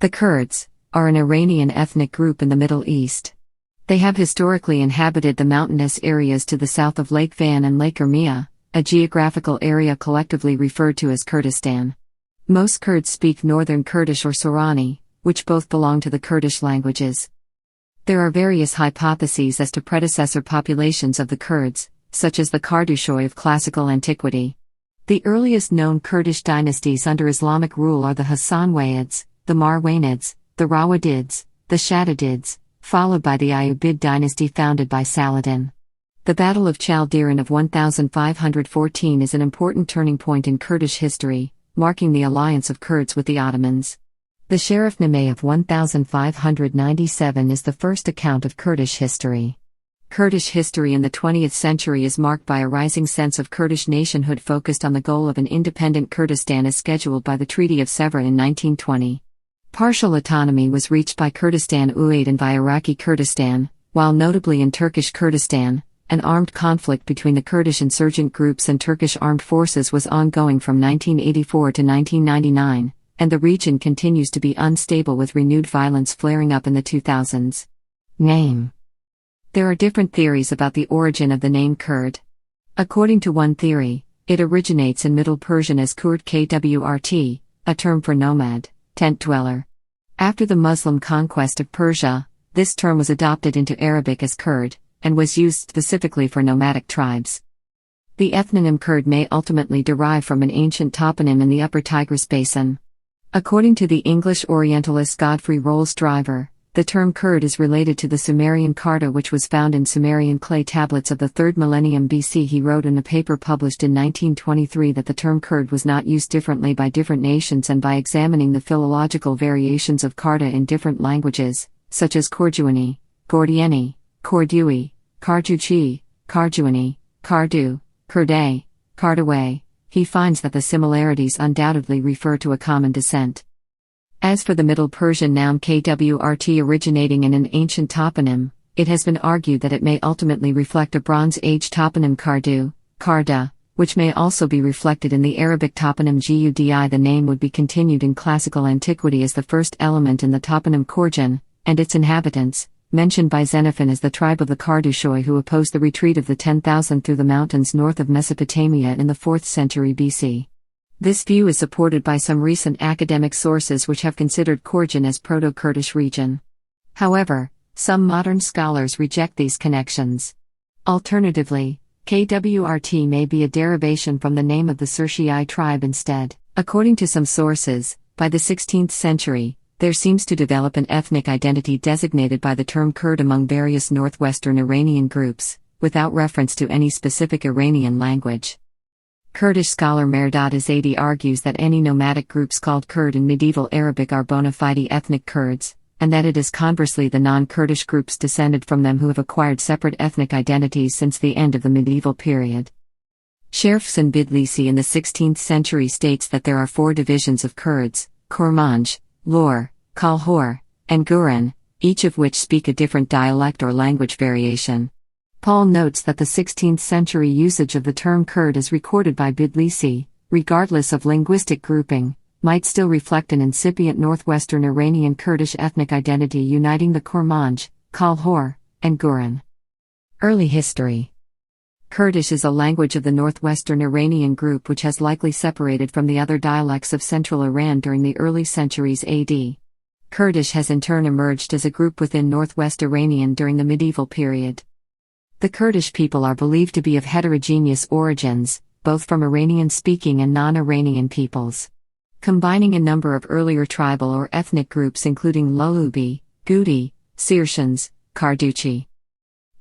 The Kurds are an Iranian ethnic group in the Middle East. They have historically inhabited the mountainous areas to the south of Lake Van and Lake Urmia, a geographical area collectively referred to as Kurdistan. Most Kurds speak Northern Kurdish or Sorani, which both belong to the Kurdish languages. There are various hypotheses as to predecessor populations of the Kurds, such as the Carduchoi of Classical Antiquity. The earliest known Kurdish dynasties under Islamic rule are the Hasanwayhids, the Marwanids, the Rawadids, the Shaddadids, followed by the Ayyubid dynasty founded by Saladin. The Battle of Chaldiran of 1514 is an important turning point in Kurdish history, marking the alliance of Kurds with the Ottomans. The Sharafnameh of 1597 is the first account of Kurdish history. Kurdish history in the 20th century is marked by a rising sense of Kurdish nationhood focused on the goal of an independent Kurdistan as scheduled by the Treaty of Sèvres in 1920. Partial autonomy was reached by Kurdistan Uyezd and by Iraqi Kurdistan, while notably in Turkish Kurdistan, an armed conflict between the Kurdish insurgent groups and Turkish Armed Forces was ongoing from 1984 to 1999, and the region continues to be unstable with renewed violence flaring up in the 2000s. Name. There are different theories about the origin of the name Kurd. According to one theory, it originates in Middle Persian as Kurd kwrt, a term for nomad, tent dweller. After the Muslim conquest of Persia, this term was adopted into Arabic as Kurd, and was used specifically for nomadic tribes. The ethnonym Kurd may ultimately derive from an ancient toponym in the Upper Tigris Basin. According to the English Orientalist Godfrey Rolls Driver, the term Kurd is related to the Sumerian Karda, which was found in Sumerian clay tablets of the 3rd millennium BC. He wrote in a paper published in 1923 that the term Kurd was not used differently by different nations, and by examining the philological variations of Karda in different languages, such as Korduani, Gordieni, Kordui, Carduchi, Karduani, Kardu, Kurday, Kardaway, he finds that the similarities undoubtedly refer to a common descent. As for the Middle Persian noun kwrt originating in an ancient toponym, it has been argued that it may ultimately reflect a Bronze Age toponym Kardu, Karda, which may also be reflected in the Arabic toponym Gudi. The name would be continued in classical antiquity as the first element in the toponym Korjan, and its inhabitants, mentioned by Xenophon as the tribe of the Carduchoi who opposed the retreat of the 10,000 through the mountains north of Mesopotamia in the 4th century BC. This view is supported by some recent academic sources which have considered Korjan as Proto-Kurdish region. However, some modern scholars reject these connections. Alternatively, kwrt may be a derivation from the name of the Surshii tribe instead. According to some sources, by the 16th century, there seems to develop an ethnic identity designated by the term Kurd among various northwestern Iranian groups, without reference to any specific Iranian language. Kurdish scholar Mehrdad Azadi argues that any nomadic groups called Kurd in medieval Arabic are bona fide ethnic Kurds, and that it is conversely the non-Kurdish groups descended from them who have acquired separate ethnic identities since the end of the medieval period. Sharafnameh Bidlisi in the 16th century states that there are 4 divisions of Kurds: Kurmanj, Lor, Kalhor, and Guran, each of which speak a different dialect or language variation. Paul notes that the 16th century usage of the term Kurd as recorded by Bidlisi, regardless of linguistic grouping, might still reflect an incipient northwestern Iranian Kurdish ethnic identity uniting the Kurmanj, Kalhor, and Guran. Early history. Kurdish is a language of the northwestern Iranian group which has likely separated from the other dialects of central Iran during the early centuries AD. Kurdish has in turn emerged as a group within northwest Iranian during the medieval period. The Kurdish people are believed to be of heterogeneous origins, both from Iranian-speaking and non-Iranian peoples. Combining a number of earlier tribal or ethnic groups including Lulubi, Gudi, Sirshans, Carduchi.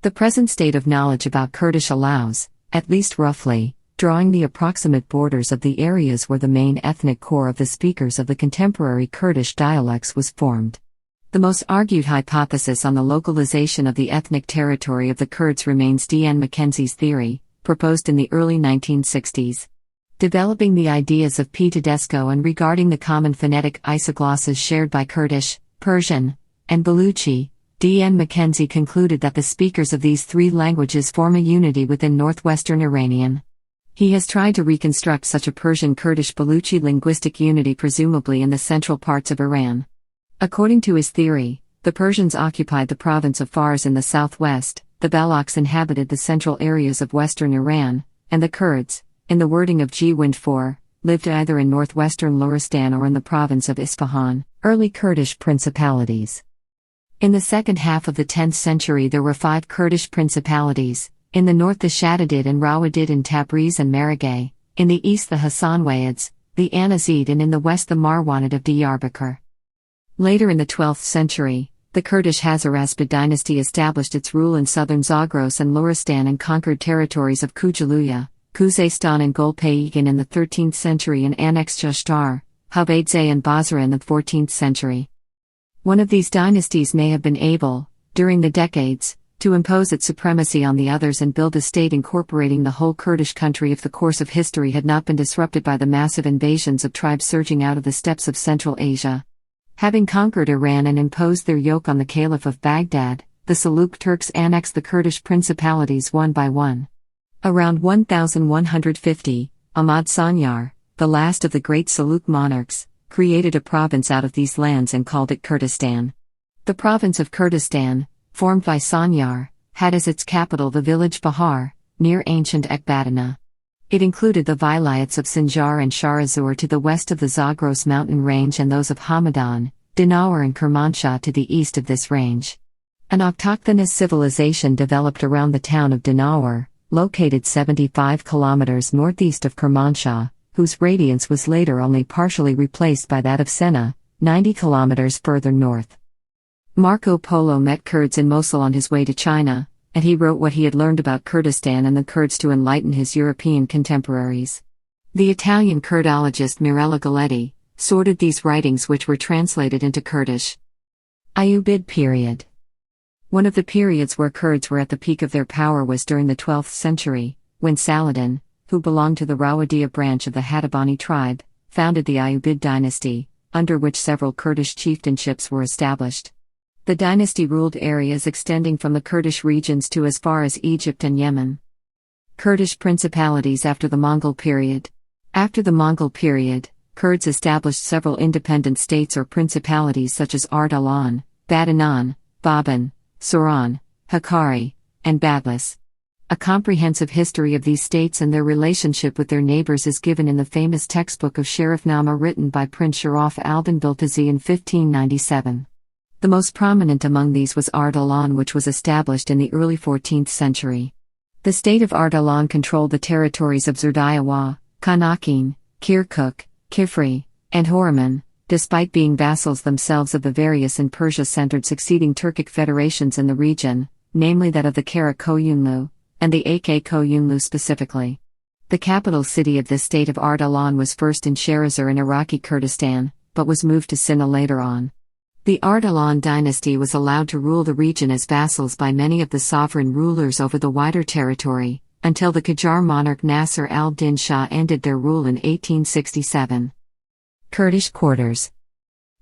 The present state of knowledge about Kurdish allows, at least roughly, drawing the approximate borders of the areas where the main ethnic core of the speakers of the contemporary Kurdish dialects was formed. The most argued hypothesis on the localization of the ethnic territory of the Kurds remains D. N. Mackenzie's theory, proposed in the early 1960s. Developing the ideas of P. Tedesco and regarding the common phonetic isoglosses shared by Kurdish, Persian, and Baluchi, D. N. Mackenzie concluded that the speakers of these 3 languages form a unity within northwestern Iranian. He has tried to reconstruct such a Persian-Kurdish-Baluchi linguistic unity presumably in the central parts of Iran. According to his theory, the Persians occupied the province of Fars in the southwest, the Balochs inhabited the central areas of western Iran, and the Kurds, in the wording of G. Wind 4, lived either in northwestern Luristan or in the province of Isfahan, early Kurdish principalities. In the second half of the 10th century there were 5 Kurdish principalities, in the north the Shaddadid and Rawadid in Tabriz and Maragay, in the east the Hasanwayhids, the Anazid, and in the west the Marwanid of Diyarbakir. Later in the 12th century, the Kurdish Hazarasp dynasty established its rule in southern Zagros and Luristan and conquered territories of Kujaluya, Khuzestan and Golpaygin in the 13th century and annexed Jashtar, Hubeidzeh and Basra in the 14th century. One of these dynasties may have been able, during the decades, to impose its supremacy on the others and build a state incorporating the whole Kurdish country if the course of history had not been disrupted by the massive invasions of tribes surging out of the steppes of Central Asia. Having conquered Iran and imposed their yoke on the Caliph of Baghdad, the Seljuk Turks annexed the Kurdish principalities one by one. Around 1150, Ahmad Sanyar, the last of the great Seljuk monarchs, created a province out of these lands and called it Kurdistan. The province of Kurdistan, formed by Sanyar, had as its capital the village Bahar, near ancient Ekbatana. It included the vilayets of Sinjar and Sharazur to the west of the Zagros mountain range and those of Hamadan, Dinawar and Kermanshah to the east of this range. An autochthonous civilization developed around the town of Dinawar, located 75 kilometers northeast of Kermanshah, whose radiance was later only partially replaced by that of Sena, 90 kilometers further north. Marco Polo met Kurds in Mosul on his way to China, and he wrote what he had learned about Kurdistan and the Kurds to enlighten his European contemporaries. The Italian Kurdologist Mirella Galletti sorted these writings which were translated into Kurdish. Ayyubid period. One of the periods where Kurds were at the peak of their power was during the 12th century, when Saladin, who belonged to the Rawadiya branch of the Hatabani tribe, founded the Ayyubid dynasty, under which several Kurdish chieftainships were established. The dynasty ruled areas extending from the Kurdish regions to as far as Egypt and Yemen. Kurdish principalities after the Mongol period. After the Mongol period, Kurds established several independent states or principalities such as Ardalan, Badanan, Baban, Soran, Hakkari, and Badlis. A comprehensive history of these states and their relationship with their neighbors is given in the famous textbook of Sharafnameh written by Prince Sharaf al-Din Biltazi in 1597. The most prominent among these was Ardalan, which was established in the early 14th century. The state of Ardalan controlled the territories of Zerdayawa, Kanakin, Kirkuk, Kifri, and Horiman, despite being vassals themselves of the various in Persia-centered succeeding Turkic federations in the region, namely that of the Kara Koyunlu, and the AK Koyunlu specifically. The capital city of this state of Ardalan was first in Sharazur in Iraqi Kurdistan, but was moved to Sina later on. The Ardalan dynasty was allowed to rule the region as vassals by many of the sovereign rulers over the wider territory, until the Qajar monarch Nasser al-Din Shah ended their rule in 1867. Kurdish quarters.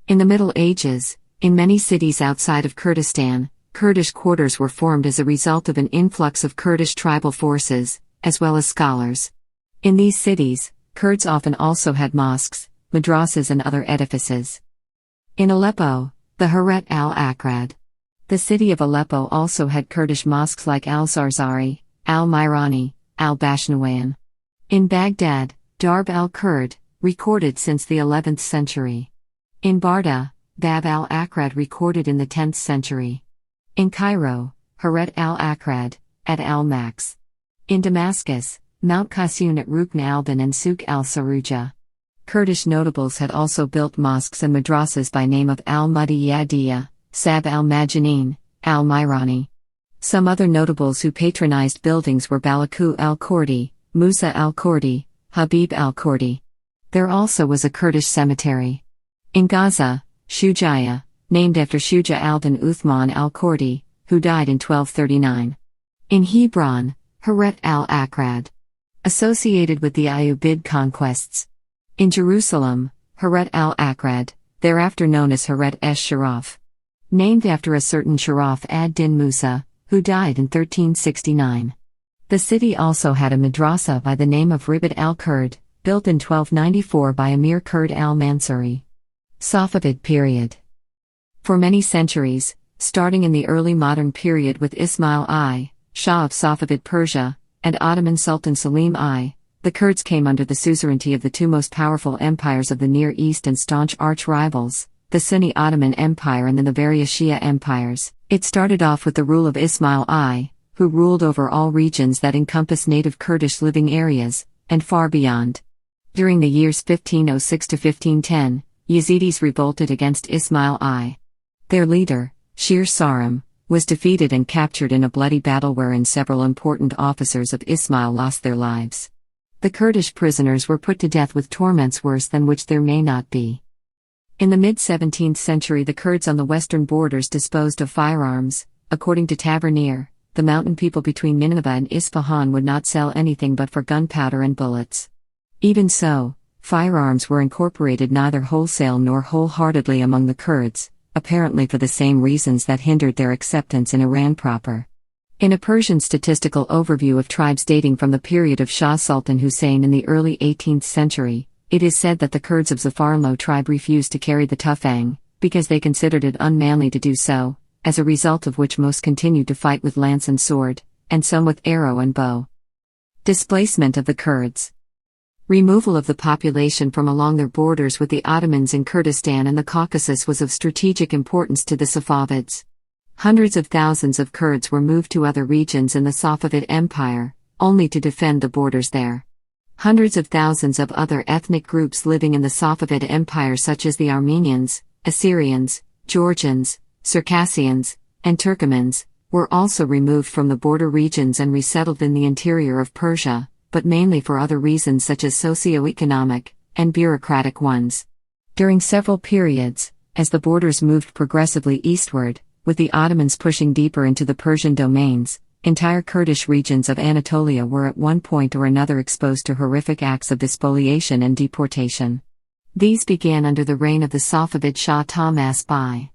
In the Middle Ages, in many cities outside of Kurdistan, Kurdish quarters were formed as a result of an influx of Kurdish tribal forces, as well as scholars. In these cities, Kurds often also had mosques, madrasas and other edifices. In Aleppo, the Haret al-Akrad. The city of Aleppo also had Kurdish mosques like al-Zarzari, al-Mirani, al-Bashnawayan. In Baghdad, Darb al-Kurd, recorded since the 11th century. In Barda, Bab al-Akrad recorded in the 10th century. In Cairo, Haret al-Akrad, at al-Max. In Damascus, Mount Qasun at Rukn al-Ban and Souk al-Saruja. Kurdish notables had also built mosques and madrasas by name of al-Mudiyadiyya, Sab al-Majanin, al-Mirani. Some other notables who patronized buildings were Balaku al-Kurdi, Musa al-Kurdi, Habib al-Kurdi. There also was a Kurdish cemetery. In Gaza, Shujaya, named after Shuja al-Din Uthman al-Kurdi, who died in 1239. In Hebron, Haret al-Akrad. Associated with the Ayyubid conquests. In Jerusalem, Haret al-Akrad, thereafter known as Haret esh-Sharaf. Named after a certain Sharaf ad-Din Musa, who died in 1369. The city also had a madrasa by the name of Ribad al-Kurd, built in 1294 by Emir Kurd al-Mansuri. Safavid period. For many centuries, starting in the early modern period with Ismail I, Shah of Safavid Persia, and Ottoman Sultan Selim I, the Kurds came under the suzerainty of the two most powerful empires of the Near East and staunch arch-rivals, the Sunni Ottoman Empire and then the various Shia empires. It started off with the rule of Ismail I, who ruled over all regions that encompass native Kurdish living areas, and far beyond. During the years 1506 to 1510, Yazidis revolted against Ismail I. Their leader, Shir Saram, was defeated and captured in a bloody battle wherein several important officers of Ismail lost their lives. The Kurdish prisoners were put to death with torments worse than which there may not be. In the mid-17th century, the Kurds on the western borders disposed of firearms. According to Tavernier, the mountain people between Nineveh and Isfahan would not sell anything but for gunpowder and bullets. Even so, firearms were incorporated neither wholesale nor wholeheartedly among the Kurds, apparently for the same reasons that hindered their acceptance in Iran proper. In a Persian statistical overview of tribes dating from the period of Shah Sultan Hussein in the early 18th century, it is said that the Kurds of Zafarlo tribe refused to carry the tufang, because they considered it unmanly to do so, as a result of which most continued to fight with lance and sword, and some with arrow and bow. Displacement of the Kurds. Removal of the population from along their borders with the Ottomans in Kurdistan and the Caucasus was of strategic importance to the Safavids. Hundreds of thousands of Kurds were moved to other regions in the Safavid Empire, only to defend the borders there. Hundreds of thousands of other ethnic groups living in the Safavid Empire such as the Armenians, Assyrians, Georgians, Circassians, and Turkomans, were also removed from the border regions and resettled in the interior of Persia, but mainly for other reasons such as socio-economic and bureaucratic ones. During several periods, as the borders moved progressively eastward, with the Ottomans pushing deeper into the Persian domains, entire Kurdish regions of Anatolia were at one point or another exposed to horrific acts of despoliation and deportation. These began under the reign of the Safavid Shah Tahmasp I.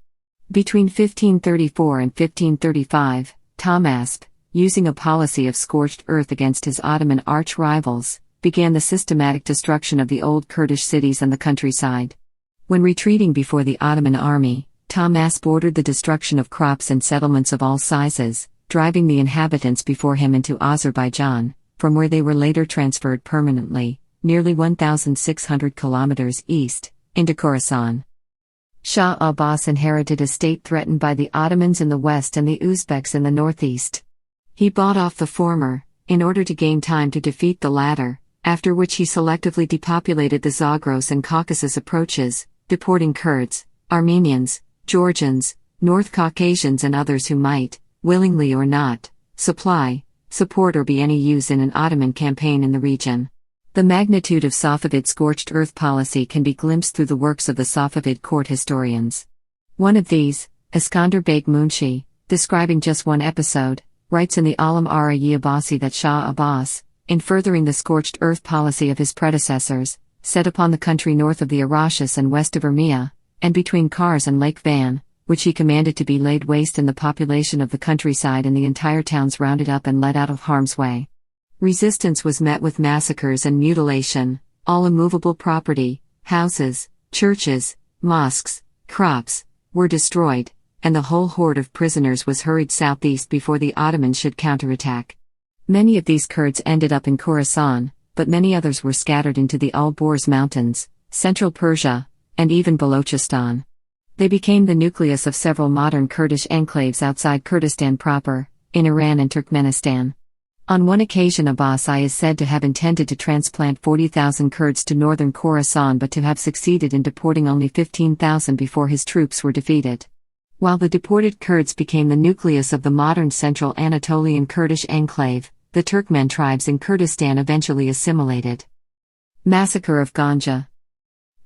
Between 1534 and 1535, Tahmasp, using a policy of scorched earth against his Ottoman arch-rivals, began the systematic destruction of the old Kurdish cities and the countryside. When retreating before the Ottoman army, Tahmasp ordered the destruction of crops and settlements of all sizes, driving the inhabitants before him into Azerbaijan, from where they were later transferred permanently, nearly 1,600 kilometers east, into Khorasan. Shah Abbas inherited a state threatened by the Ottomans in the west and the Uzbeks in the northeast. He bought off the former, in order to gain time to defeat the latter, after which he selectively depopulated the Zagros and Caucasus approaches, deporting Kurds, Armenians, Georgians, North Caucasians and others who might, willingly or not, support or be any use in an Ottoman campaign in the region. The magnitude of Safavid scorched earth policy can be glimpsed through the works of the Safavid court historians. One of these, Iskandar Beg Munshi, describing just one episode, writes in the Alam Ara-i Abbasi that Shah Abbas, in furthering the scorched earth policy of his predecessors, set upon the country north of the Arashis and west of Urmia, and between Kars and Lake Van, which he commanded to be laid waste and the population of the countryside and the entire towns rounded up and led out of harm's way. Resistance was met with massacres and mutilation, all immovable property, houses, churches, mosques, crops, were destroyed, and the whole horde of prisoners was hurried southeast before the Ottomans should counterattack. Many of these Kurds ended up in Khorasan, but many others were scattered into the Al-Borz Mountains, central Persia, and even Balochistan. They became the nucleus of several modern Kurdish enclaves outside Kurdistan proper, in Iran and Turkmenistan. On one occasion Abbas I is said to have intended to transplant 40,000 Kurds to northern Khorasan but to have succeeded in deporting only 15,000 before his troops were defeated. While the deported Kurds became the nucleus of the modern central Anatolian Kurdish enclave, the Turkmen tribes in Kurdistan eventually assimilated. Massacre of Ganja.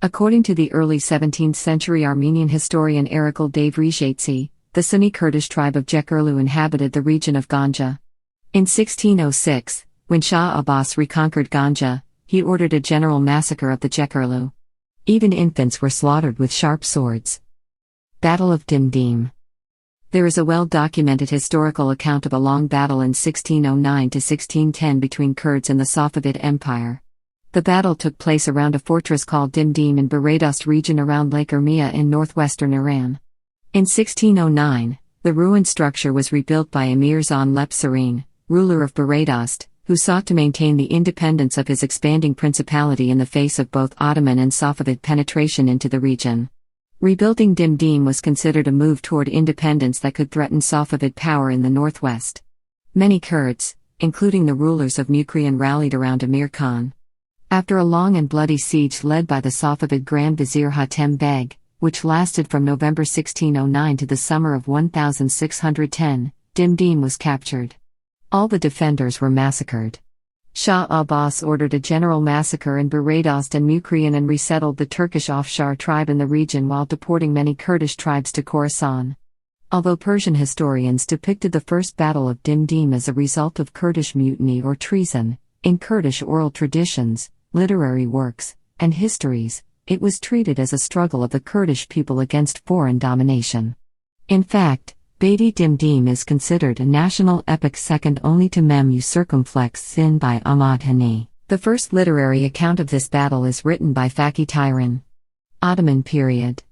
According to the early 17th century Armenian historian Erikal Devrizhetsi, the Sunni Kurdish tribe of Jekerlu inhabited the region of Ganja. In 1606, when Shah Abbas reconquered Ganja, he ordered a general massacre of the Jekerlu. Even infants were slaughtered with sharp swords. Battle of Dimdim. There is a well-documented historical account of a long battle in 1609 to 1610 between Kurds and the Safavid Empire. The battle took place around a fortress called Dimdim in Baradost region around Lake Urmia in northwestern Iran. In 1609, the ruined structure was rebuilt by Emir Zon-Lep Serene, ruler of Beredost, who sought to maintain the independence of his expanding principality in the face of both Ottoman and Safavid penetration into the region. Rebuilding Dimdim was considered a move toward independence that could threaten Safavid power in the northwest. Many Kurds, including the rulers of Mukrian, rallied around Emir Khan. After a long and bloody siege led by the Safavid Grand Vizier Hatem Beg, which lasted from November 1609 to the summer of 1610, Dimdim was captured. All the defenders were massacred. Shah Abbas ordered a general massacre in Beredost and Mukrian and resettled the Turkish Afshar tribe in the region while deporting many Kurdish tribes to Khorasan. Although Persian historians depicted the First Battle of Dimdim as a result of Kurdish mutiny or treason, in Kurdish oral traditions, literary works, and histories, it was treated as a struggle of the Kurdish people against foreign domination. In fact, Bedi Dimdim is considered a national epic second only to Mem Circumflex Sin by Ahmad Hani. The first literary account of this battle is written by Fakih Tyran. Ottoman period.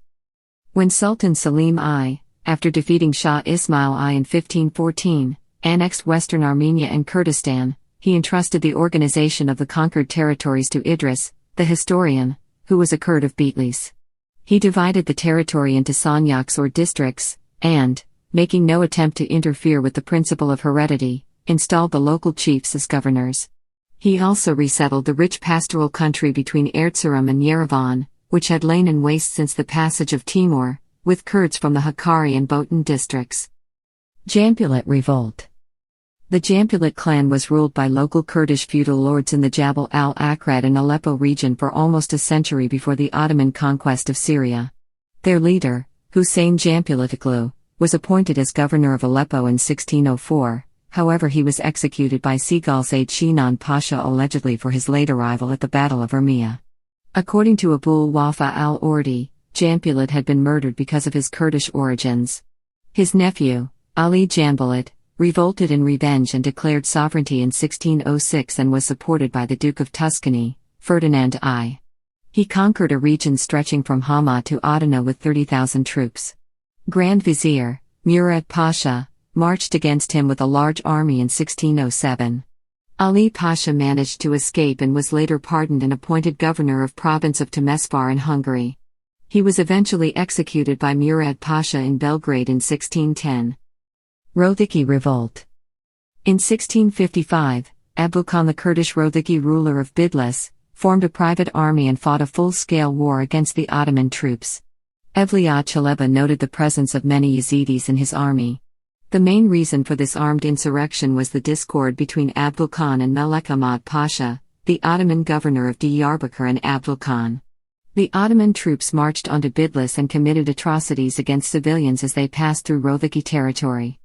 When Sultan Selim I, after defeating Shah Ismail I in 1514, annexed western Armenia and Kurdistan, he entrusted the organization of the conquered territories to Idris, the historian, who was a Kurd of Bitlis. He divided the territory into sanyaks or districts, and, making no attempt to interfere with the principle of heredity, installed the local chiefs as governors. He also resettled the rich pastoral country between Erzurum and Yerevan, which had lain in waste since the passage of Timur, with Kurds from the Hakkari and Botan districts. Jambulit Revolt. The Jambulit clan was ruled by local Kurdish feudal lords in the Jabal al-Akrad and Aleppo region for almost a century before the Ottoman conquest of Syria. Their leader, Hussein Jambulitiglu, was appointed as governor of Aleppo in 1604, however he was executed by Segalzaid Shinan Pasha allegedly for his late arrival at the Battle of Urmia. According to Abul Wafa al-Ordi, Jambulit had been murdered because of his Kurdish origins. His nephew, Ali Jambulit, revolted in revenge and declared sovereignty in 1606 and was supported by the Duke of Tuscany, Ferdinand I. He conquered a region stretching from Hama to Adana with 30,000 troops. Grand Vizier, Murad Pasha, marched against him with a large army in 1607. Ali Pasha managed to escape and was later pardoned and appointed governor of province of Temesvar in Hungary. He was eventually executed by Murad Pasha in Belgrade in 1610. Rothiki Revolt. In 1655, Abu Khan, the Kurdish Rothiki ruler of Bidlis, formed a private army and fought a full-scale war against the Ottoman troops. Evliya Çelebi noted the presence of many Yazidis in his army. The main reason for this armed insurrection was the discord between Abdul Khan and Melek Ahmad Pasha, the Ottoman governor of Diyarbakir and Abdul Khan. The Ottoman troops marched onto Bidlis and committed atrocities against civilians as they passed through Rothiki territory.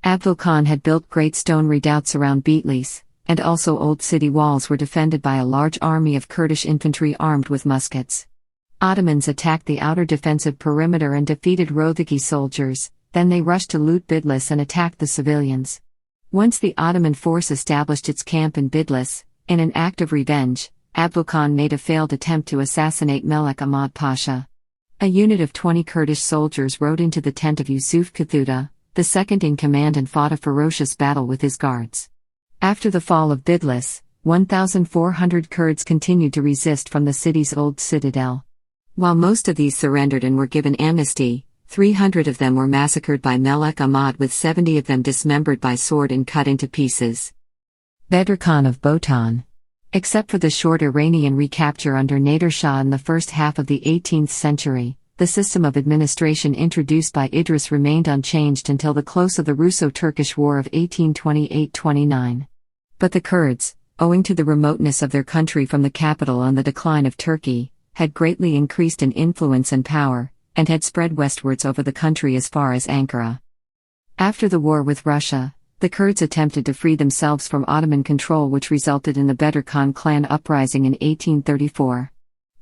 Abdul Khan had built great stone redoubts around Bitlis, and also old city walls were defended by a large army of Kurdish infantry armed with muskets. Ottomans attacked the outer defensive perimeter and defeated Rothiki soldiers, then they rushed to loot Bidlis and attacked the civilians. Once the Ottoman force established its camp in Bidlis, in an act of revenge, Abdul Khan made a failed attempt to assassinate Melek Ahmad Pasha. A unit of 20 Kurdish soldiers rode into the tent of Yusuf Kathuda, the second in command, and fought a ferocious battle with his guards. After the fall of Bidlis, 1,400 Kurds continued to resist from the city's old citadel. While most of these surrendered and were given amnesty, 300 of them were massacred by Melek Ahmad, with 70 of them dismembered by sword and cut into pieces. Bedr Khan of Botan. Except for the short Iranian recapture under Nader Shah in the first half of the 18th century, the system of administration introduced by Idris remained unchanged until the close of the Russo-Turkish War of 1828-29. But the Kurds, owing to the remoteness of their country from the capital and the decline of Turkey, had greatly increased in influence and power, and had spread westwards over the country as far as Ankara. After the war with Russia, the Kurds attempted to free themselves from Ottoman control, which resulted in the Bedr Khan clan uprising in 1834.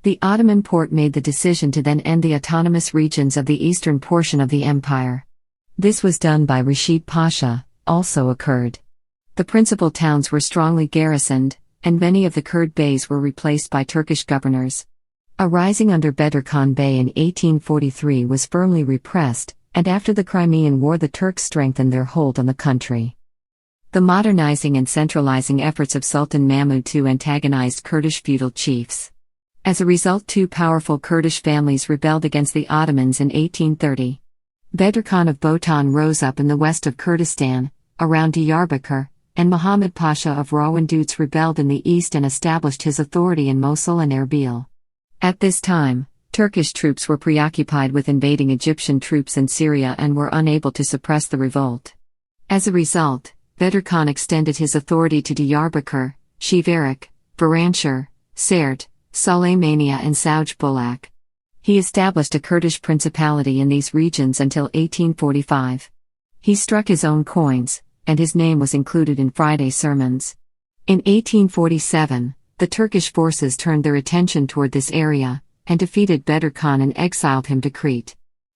The Ottoman Porte made the decision to then end the autonomous regions of the eastern portion of the empire. This was done by Rashid Pasha, also a Kurd. The principal towns were strongly garrisoned, and many of the Kurd beys were replaced by Turkish governors. A rising under Bedr Khan Bey in 1843 was firmly repressed, And after the Crimean War, the Turks strengthened their hold on the country. The modernizing and centralizing efforts of Sultan Mahmud II antagonized Kurdish feudal chiefs. As a result, two powerful Kurdish families rebelled against the Ottomans in 1830. Bedr Khan of Botan rose up in the west of Kurdistan, around Diyarbakir, and Muhammad Pasha of Rawadids rebelled in the east and established his authority in Mosul and Erbil. At this time, Turkish troops were preoccupied with invading Egyptian troops in Syria and were unable to suppress the revolt. As a result, Bedr Khan extended his authority to Diyarbakir, Shiverik, Baranshir, Sert, Suleymania and Sauj Bulak. He established a Kurdish principality in these regions until 1845. He struck his own coins, and his name was included in Friday sermons. In 1847, the Turkish forces turned their attention toward this area, and defeated Bedr Khan and exiled him to Crete.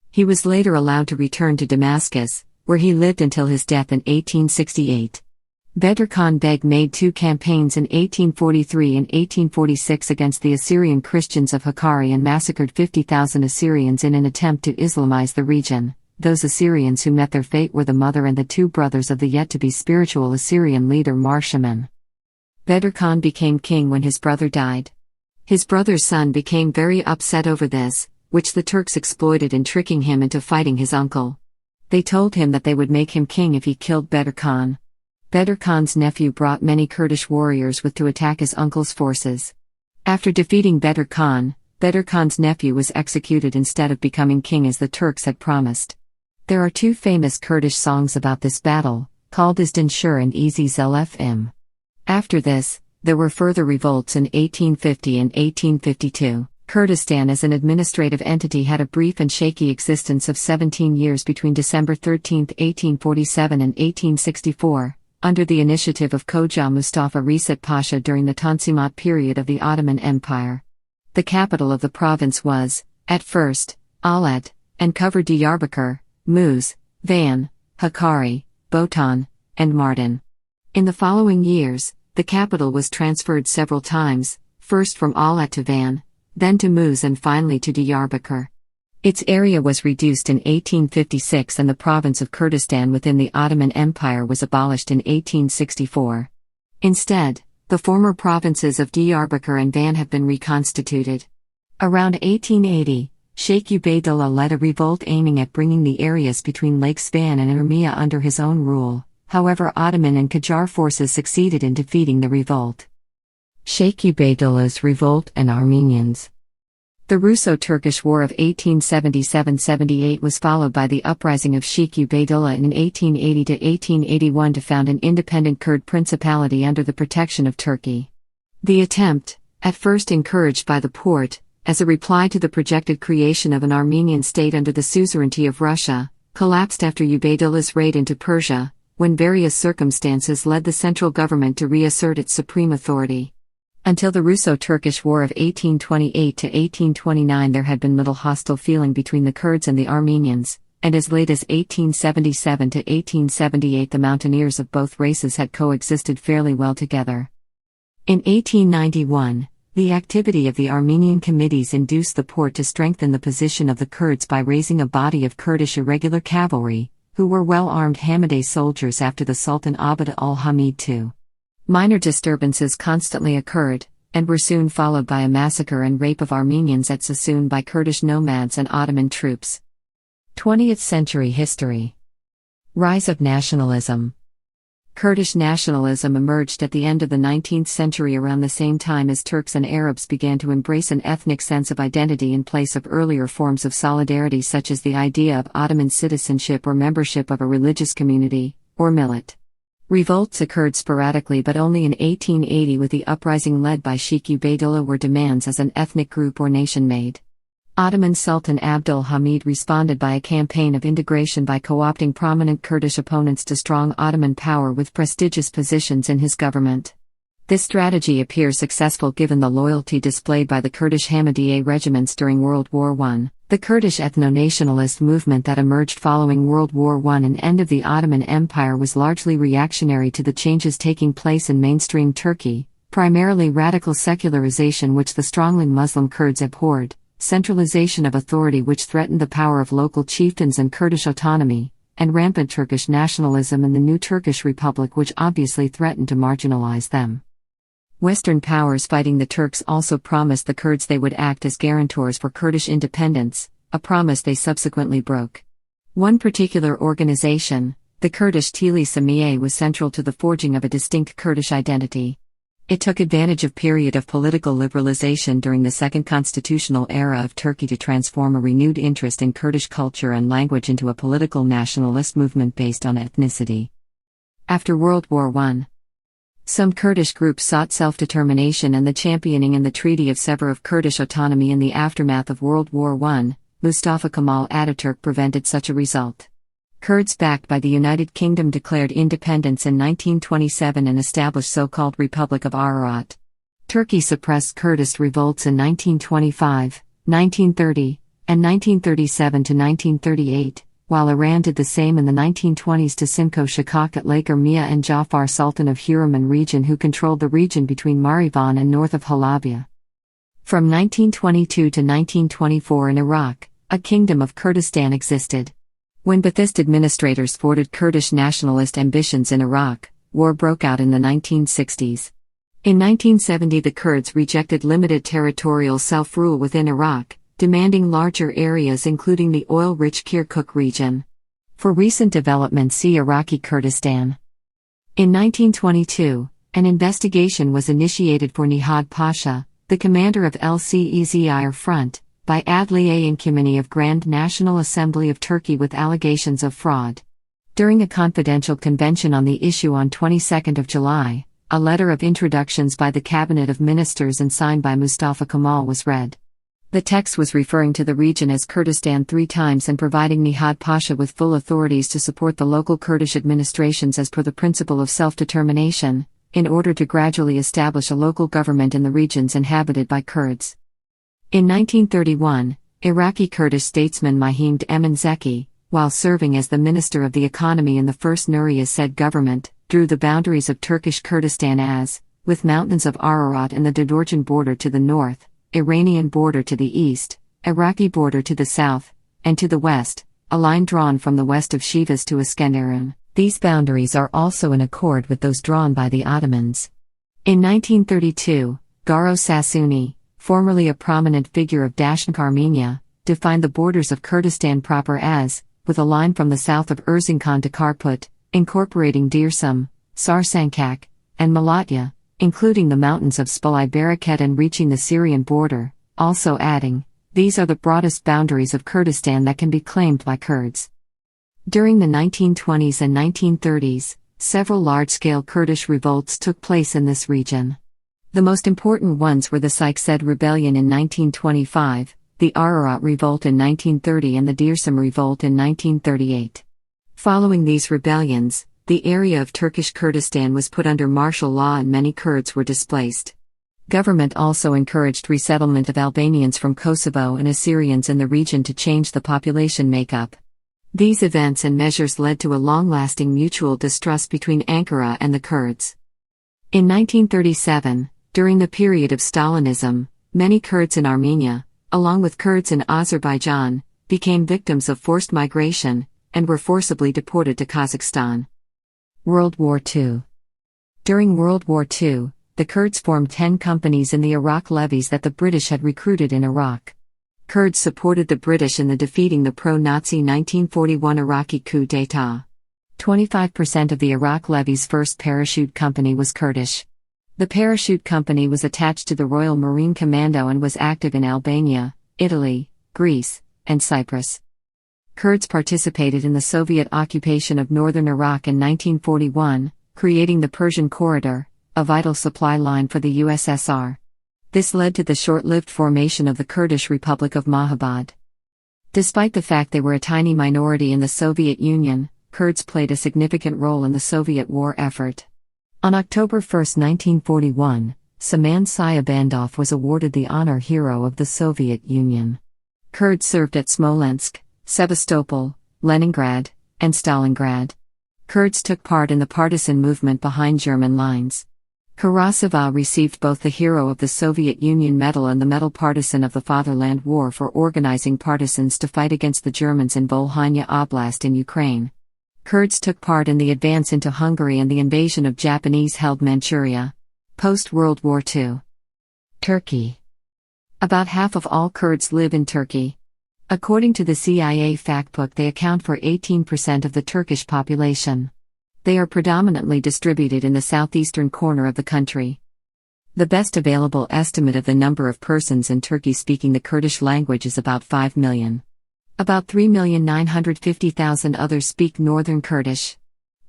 He was later allowed to return to Damascus, where he lived until his death in 1868. Bedr Khan Beg made two campaigns in 1843 and 1846 against the Assyrian Christians of Hakkari and massacred 50,000 Assyrians in an attempt to Islamize the region. Those Assyrians who met their fate were the mother and the two brothers of the yet-to-be spiritual Assyrian leader Marwanids. Bedr Khan became king when his brother died. His brother's son became very upset over this, which the Turks exploited in tricking him into fighting his uncle. They told him that they would make him king if he killed Bedr Khan. Bedr Khan's nephew brought many Kurdish warriors with to attack his uncle's forces. After defeating Bedr Khan's nephew was executed instead of becoming king as the Turks had promised. There are two famous Kurdish songs about this battle, called Izdan Shur and Easy Zelfim. After this, there were further revolts in 1850 and 1852. Kurdistan as an administrative entity had a brief and shaky existence of 17 years between December 13, 1847 and 1864, under the initiative of Khoja Mustafa Reşat Pasha during the Tanzimat period of the Ottoman Empire. The capital of the province was, at first, Alet, and covered Diyarbakir, Muz, Van, Hakkari, Botan, and Mardin. In the following years, the capital was transferred several times, first from Alet to Van, then to Muz and finally to Diyarbakir. Its area was reduced in 1856 and the province of Kurdistan within the Ottoman Empire was abolished in 1864. Instead, the former provinces of Diyarbakir and Van have been reconstituted. Around 1880, Sheikh Ubaydullah led a revolt aiming at bringing the areas between Lakes Van and Urmia under his own rule. However, Ottoman and Qajar forces succeeded in defeating the revolt. Sheikh Ubaydullah's revolt and Armenians. The Russo-Turkish War of 1877–78 was followed by the uprising of Sheikh Ubaydullah in 1880–1881 to found an independent Kurd principality under the protection of Turkey. The attempt, at first encouraged by the Porte, as a reply to the projected creation of an Armenian state under the suzerainty of Russia, collapsed after Ubaydullah's raid into Persia, when various circumstances led the central government to reassert its supreme authority. Until the Russo-Turkish War of 1828–1829 there had been little hostile feeling between the Kurds and the Armenians, and as late as 1877–1878 the mountaineers of both races had coexisted fairly well together. In 1891, the activity of the Armenian committees induced the Porte to strengthen the position of the Kurds by raising a body of Kurdish irregular cavalry, who were well-armed Hamadeh soldiers after the Sultan Abd al-Hamid II. Minor disturbances constantly occurred, and were soon followed by a massacre and rape of Armenians at Sassoon by Kurdish nomads and Ottoman troops. 20th-century history. Rise of nationalism. Kurdish nationalism emerged at the end of the 19th century around the same time as Turks and Arabs began to embrace an ethnic sense of identity in place of earlier forms of solidarity such as the idea of Ottoman citizenship or membership of a religious community, or millet. Revolts occurred sporadically but only in 1880 with the uprising led by Sheikh Ubaydullah where demands as an ethnic group or nation made. Ottoman Sultan Abdul Hamid responded by a campaign of integration by co-opting prominent Kurdish opponents to strong Ottoman power with prestigious positions in his government. This strategy appears successful given the loyalty displayed by the Kurdish Hamadiyeh regiments during World War I. The Kurdish ethno-nationalist movement that emerged following World War I and end of the Ottoman Empire was largely reactionary to the changes taking place in mainstream Turkey, primarily radical secularization which the strongly Muslim Kurds abhorred, centralization of authority which threatened the power of local chieftains and Kurdish autonomy, and rampant Turkish nationalism in the new Turkish Republic which obviously threatened to marginalize them. Western powers fighting the Turks also promised the Kurds they would act as guarantors for Kurdish independence, a promise they subsequently broke. One particular organization, the Kurdish Safavid was central to the forging of a distinct Kurdish identity. It took advantage of period of political liberalization during the Second Constitutional Era of Turkey to transform a renewed interest in Kurdish culture and language into a political nationalist movement based on ethnicity. After World War I, some Kurdish groups sought self-determination and the championing in the Treaty of Sèvres of Kurdish autonomy in the aftermath of World War I. Mustafa Kemal Ataturk prevented such a result. Kurds backed by the United Kingdom declared independence in 1927 and established so-called Republic of Ararat. Turkey suppressed Kurdist revolts in 1925, 1930, and 1937–1938, while Iran did the same in the 1920s to Simcoe Shakak at Lake Urmia and Jafar Sultan of Huraman region who controlled the region between Marivan and north of Halabja. From 1922 to 1924 in Iraq, a kingdom of Kurdistan existed. When Ba'athist administrators thwarted Kurdish nationalist ambitions in Iraq, war broke out in the 1960s. In 1970 the Kurds rejected limited territorial self-rule within Iraq, demanding larger areas including the oil-rich Kirkuk region. For recent developments see Iraqi Kurdistan. In 1922, an investigation was initiated for Nihad Pasha, the commander of LCEZIR Front, by Adliye Inkimini of Grand National Assembly of Turkey with allegations of fraud. During a confidential convention on the issue on 22 July, a letter of introductions by the Cabinet of Ministers and signed by Mustafa Kemal was read. The text was referring to the region as Kurdistan 3 times and providing Nihad Pasha with full authorities to support the local Kurdish administrations as per the principle of self-determination, in order to gradually establish a local government in the regions inhabited by Kurds. In 1931, Iraqi Kurdish statesman Mahmoud Emin Zeki, while serving as the Minister of the Economy in the first Nur Yazid government, drew the boundaries of Turkish Kurdistan as, with mountains of Ararat and the Dodorjan border to the north, Iranian border to the east, Iraqi border to the south, and to the west, a line drawn from the west of Shivas to Iskenderun. These boundaries are also in accord with those drawn by the Ottomans. In 1932, Garo Sassouni, formerly a prominent figure of Dashnak Armenia, defined the borders of Kurdistan proper as, with a line from the south of Erzincan to Karput, incorporating Dirsum, Sarsankak, and Malatya, including the mountains of Spalai Baraket and reaching the Syrian border, also adding, these are the broadest boundaries of Kurdistan that can be claimed by Kurds. During the 1920s and 1930s, several large-scale Kurdish revolts took place in this region. The most important ones were the Saïxed Rebellion in 1925, the Ararat Revolt in 1930 and the Dirsum Revolt in 1938. Following these rebellions, the area of Turkish Kurdistan was put under martial law and many Kurds were displaced. Government also encouraged resettlement of Albanians from Kosovo and Assyrians in the region to change the population makeup. These events and measures led to a long-lasting mutual distrust between Ankara and the Kurds. In 1937, during the period of Stalinism, many Kurds in Armenia, along with Kurds in Azerbaijan, became victims of forced migration, and were forcibly deported to Kazakhstan. World War II. During World War II, the Kurds formed 10 companies in the Iraq levies that the British had recruited in Iraq. Kurds supported the British in the defeating the pro-Nazi 1941 Iraqi coup d'état. 25% of the Iraq levies' first parachute company was Kurdish. The parachute company was attached to the Royal Marine Commando and was active in Albania, Italy, Greece, and Cyprus. Kurds participated in the Soviet occupation of northern Iraq in 1941, creating the Persian Corridor, a vital supply line for the USSR. This led to the short-lived formation of the Kurdish Republic of Mahabad. Despite the fact they were a tiny minority in the Soviet Union, Kurds played a significant role in the Soviet war effort. On October 1, 1941, Saman Sayabandov was awarded the Honor Hero of the Soviet Union. Kurds served at Smolensk, Sevastopol, Leningrad, and Stalingrad. Kurds took part in the partisan movement behind German lines. Karasava received both the Hero of the Soviet Union Medal and the Medal Partisan of the Fatherland War for organizing partisans to fight against the Germans in Volhynia Oblast in Ukraine. Kurds took part in the advance into Hungary and the invasion of Japanese-held Manchuria. Post-World War II. Turkey. About half of all Kurds live in Turkey. According to the CIA factbook, they account for 18% of the Turkish population. They are predominantly distributed in the southeastern corner of the country. The best available estimate of the number of persons in Turkey speaking the Kurdish language is about 5 million. About 3,950,000 others speak Northern Kurdish.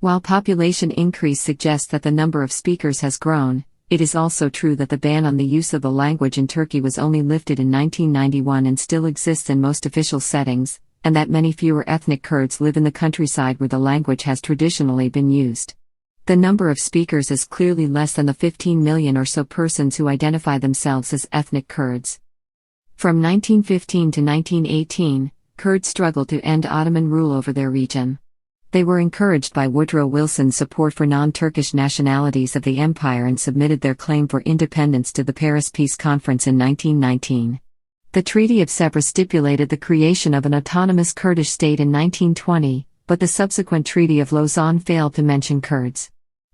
While population increase suggests that the number of speakers has grown, it is also true that the ban on the use of the language in Turkey was only lifted in 1991 and still exists in most official settings, and that many fewer ethnic Kurds live in the countryside where the language has traditionally been used. The number of speakers is clearly less than the 15 million or so persons who identify themselves as ethnic Kurds. From 1915 to 1918, Kurds struggled to end Ottoman rule over their region. They were encouraged by Woodrow Wilson's support for non-Turkish nationalities of the empire and submitted their claim for independence to the Paris Peace Conference in 1919. The Treaty of Sèvres stipulated the creation of an autonomous Kurdish state in 1920, but the subsequent Treaty of Lausanne failed to mention Kurds.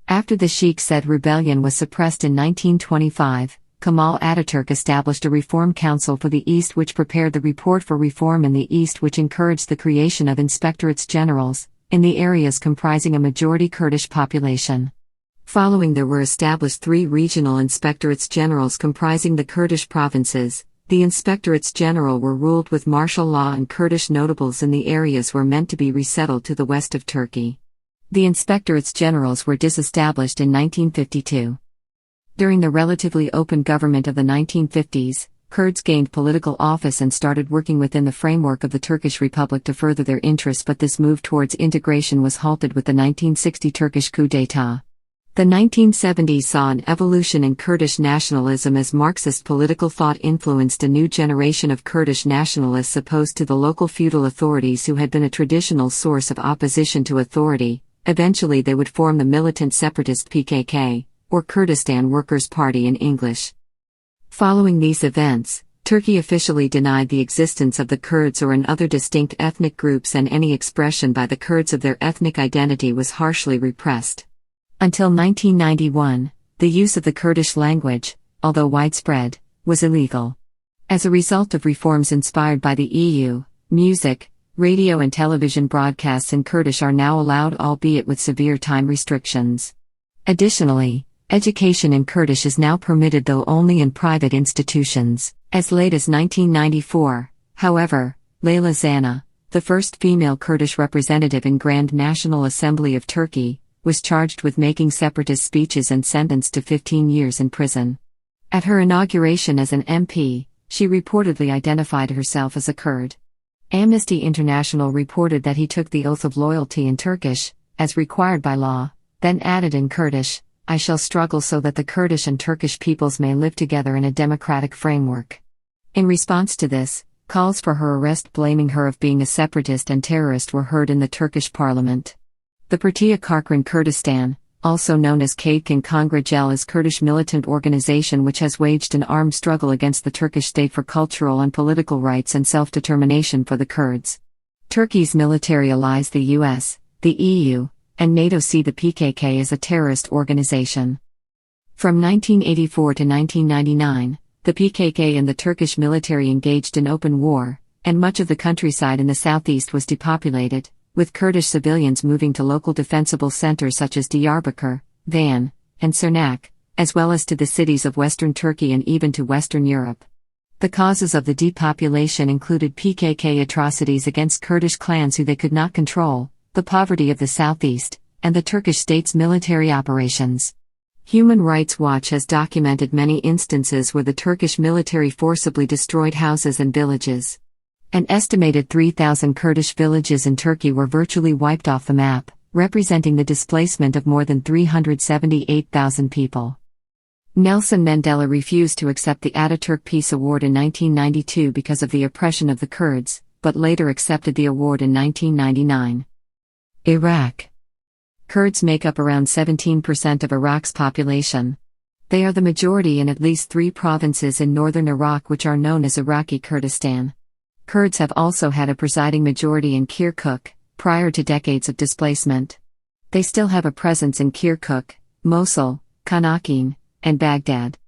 After the Sheikh Zayed rebellion was suppressed in 1925, Kemal Ataturk established a Reform Council for the East which prepared the Report for Reform in the East, which encouraged the creation of inspectorates generals in the areas comprising a majority Kurdish population. Following, there were established 3 regional inspectorates generals comprising the Kurdish provinces. The inspectorates general were ruled with martial law, and Kurdish notables in the areas were meant to be resettled to the west of Turkey. The inspectorates generals were disestablished in 1952. During the relatively open government of the 1950s, Kurds gained political office and started working within the framework of the Turkish Republic to further their interests, but this move towards integration was halted with the 1960 Turkish coup d'état. The 1970s saw an evolution in Kurdish nationalism as Marxist political thought influenced a new generation of Kurdish nationalists opposed to the local feudal authorities who had been a traditional source of opposition to authority. Eventually they would form the militant separatist PKK, or Kurdistan Workers' Party in English. Following these events, Turkey officially denied the existence of the Kurds or other distinct ethnic groups, and any expression by the Kurds of their ethnic identity was harshly repressed. Until 1991, the use of the Kurdish language, although widespread, was illegal. As a result of reforms inspired by the EU, music, radio and television broadcasts in Kurdish are now allowed, albeit with severe time restrictions. Additionally, education in Kurdish is now permitted, though only in private institutions. As late as 1994, however, Leyla Zana, the first female Kurdish representative in Grand National Assembly of Turkey, was charged with making separatist speeches and sentenced to 15 years in prison. At her inauguration as an MP, she reportedly identified herself as a Kurd. Amnesty International reported that he took the oath of loyalty in Turkish, as required by law, then added in Kurdish, "I shall struggle so that the Kurdish and Turkish peoples may live together in a democratic framework." In response to this, calls for her arrest blaming her of being a separatist and terrorist were heard in the Turkish parliament. The Partia Karkran Kurdistan, also known as Kadkan Kongrejel, is Kurdish militant organization which has waged an armed struggle against the Turkish state for cultural and political rights and self-determination for the Kurds. Turkey's military allies, the US, the EU, and NATO, see the PKK as a terrorist organization. From 1984 to 1999, the PKK and the Turkish military engaged in open war, and much of the countryside in the southeast was depopulated, with Kurdish civilians moving to local defensible centers such as Diyarbakir, Van, and Sirnak, as well as to the cities of western Turkey and even to Western Europe. The causes of the depopulation included PKK atrocities against Kurdish clans who they could not control, the poverty of the southeast, and the Turkish state's military operations. Human Rights Watch has documented many instances where the Turkish military forcibly destroyed houses and villages. An estimated 3,000 Kurdish villages in Turkey were virtually wiped off the map, representing the displacement of more than 378,000 people. Nelson Mandela refused to accept the Ataturk Peace Award in 1992 because of the oppression of the Kurds, but later accepted the award in 1999. Iraq. Kurds make up around 17% of Iraq's population. They are the majority in at least 3 provinces in northern Iraq which are known as Iraqi Kurdistan. Kurds have also had a presiding majority in Kirkuk, prior to decades of displacement. They still have a presence in Kirkuk, Mosul, Kanakin, and Baghdad.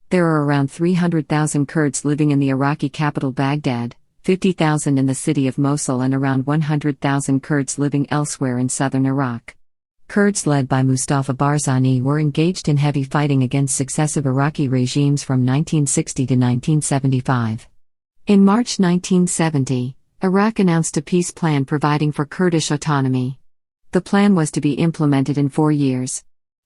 There are around 300,000 Kurds living in the Iraqi capital Baghdad, 50,000 in the city of Mosul, and around 100,000 Kurds living elsewhere in southern Iraq. Kurds led by Mustafa Barzani were engaged in heavy fighting against successive Iraqi regimes from 1960 to 1975. In March 1970, Iraq announced a peace plan providing for Kurdish autonomy. The plan was to be implemented in 4 years.